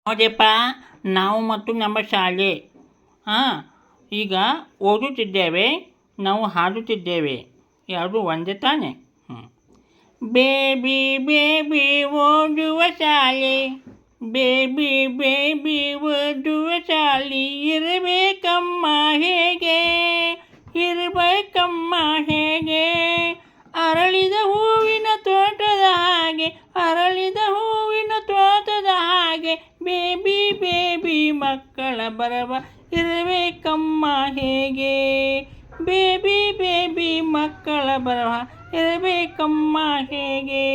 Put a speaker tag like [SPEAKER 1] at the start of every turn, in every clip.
[SPEAKER 1] ಹೌದಪ್ಪ, ನಾವು ಮತ್ತು ನಮ್ಮ ಶಾಲೆ ಹಾಂ ಈಗ ಓದುತ್ತಿದ್ದೇವೆ, ನಾವು ಹಾಡುತ್ತಿದ್ದೇವೆ. ಯಾವುದು ಒಂದೇ ತಾನೆ? ಬೇಬಿ ಬೇಬಿ ಓದುವ ಶಾಲೆ, ಬೇಬಿ ಬೇಬಿ ಓದುವ ಶಾಲೆ, ಇರಬೇಕಮ್ಮ ಹೇಗೆ, ಇರಬೇಕಮ್ಮ ಹೇಗೆ, ಅರಳಿದ ಹೂವಿನ ತೋಟದ ಹಾಗೆ, ಅರಳಿದ ಹೂವಿನ ತೋಟದ ಹಾಗೆ, ಬೇಬಿ ಬೇಬಿ ಮಕ್ಕಳ ಬರವ ಇರಬೇಕಮ್ಮ ಹೇಗೆ, ಬೇಬಿ ಬೇಬಿ ಮಕ್ಕಳ ಬರವ ಇರಬೇಕಮ್ಮ ಹೇಗೆ,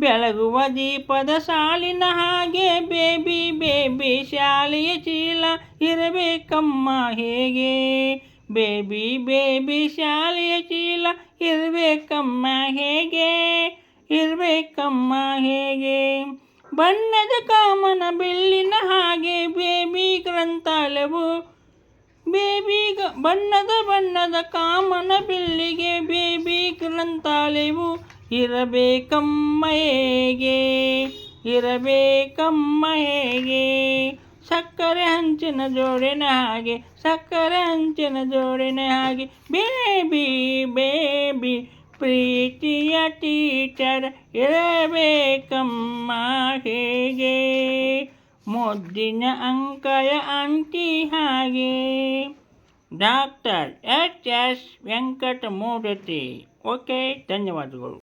[SPEAKER 1] ಬೆಳಗುವ ದೀಪದ ಸಾಲಿನ ಹಾಗೆ, ಬೇಬಿ ಬೇಬಿ ಶಾಲೆಯ ಚೀಲ ಇರಬೇಕಮ್ಮ ಹೇಗೆ, ಬೇಬಿ ಬೇಬಿ ಶಾಲೆಯ ಚೀಲ ಇರಬೇಕಮ್ಮ ಹೇಗೆ, ಇರಬೇಕಮ್ಮ ಹೇಗೆ, ಬಣ್ಣದ ಕಾಮನ ಬಿಲ್ಲಿನ ಹಾಗೆ, ಬೇಬಿ ಗ್ರಂಥಾಲಯವು ಬಣ್ಣದ ಕಾಮನ ಬಿಲ್ಲಿಗೆ, ಬೇಬಿ ಗ್ರಂಥಾಲಯವು ಇರಬೇಕಮ್ಮ ಹೇಗೆ, ಇರಬೇಕಮ್ಮ ಹೇಗೆ, ಸಕ್ಕರೆ ಹಂಚಿನ ಜೋಡಿನ ಹಾಗೆ, ಸಕ್ಕರೆ ಹಂಚಿನ ಜೋಡಿನ ಹಾಗೆ, ಬೇಬಿ ಬೇಬಿ ಪ್ರೀತಿಯ ಟೀಚರ್ ಇರಬೇಕಮ್ಮ ಹೇಗೆ, ಮುದ್ದಿನ ಅಂಕಯ ಆಂಟಿ ಹಾಗೆ. Doctor H S Venkatamurthy. Okay, ಧನ್ಯವಾದಗಳು.